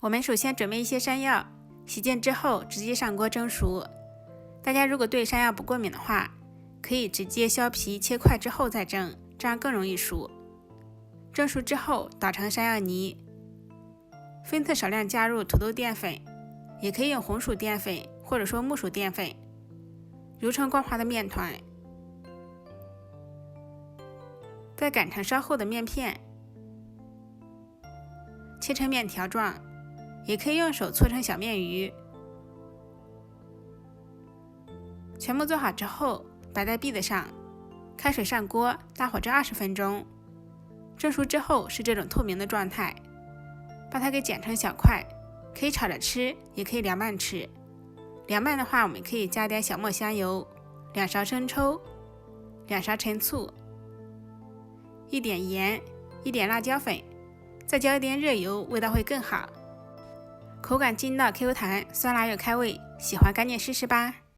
我们首先准备一些山药，洗净之后直接上锅蒸熟。大家如果对山药不过敏的话，可以直接削皮切块之后再蒸，这样更容易熟。蒸熟之后捣成山药泥，分次少量加入土豆淀粉，也可以用红薯淀粉或者说木薯淀粉，揉成光滑的面团，再擀成稍厚的面片，切成面条状，也可以用手搓成小面鱼。全部做好之后摆在篦子上，开水上锅，大火蒸20分钟。蒸熟之后是这种透明的状态，把它给剪成小块，可以炒着吃，也可以凉拌吃。凉拌的话，我们可以加点小磨香油、2勺生抽、2勺陈醋、1点盐、1点辣椒粉，再浇一点热油，味道会更好。口感筋道 Q 弹，酸辣又开胃，喜欢赶紧试试吧。